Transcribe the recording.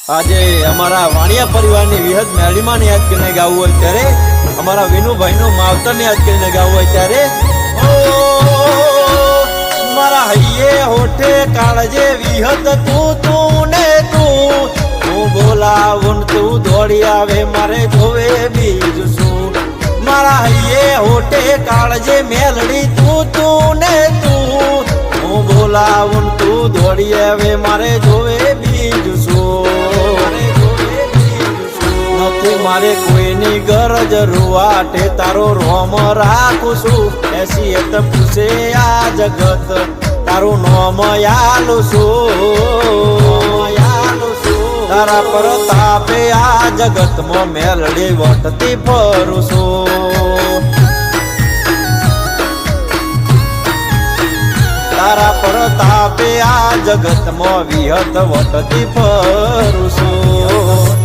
આજે અમારા વાણિયા પરિવારની વિહદ મેળીમાં યાદ કરીને ગાવું હોય ત્યારે અમારા વિનુભાઈનું માવતરને યાદ કરીને ગાવું હોય ત્યારે મારા હૈયે હોઠે કાળજે વિહદ તું ને તું હું બોલાવું તું દોડી આવે મારે જોવે બીજું શું મારા હૈયે હોઠે કાળજે મેલડી તું ને તું હું બોલાવું તું દોડી આવે મારે જોવે બીજું શું નથી મારે કોઈની ગરજ રૂવાટે તારો રોમ રાખું છું એસી એત પૂછે આ જગત તારું નોમ યાલું છું તારા પર તાપે આ જગતમાં મેલડી વટતી ફરું છું તારા પર તાપે આ જગતમાં વિહત વટતી ફરું છું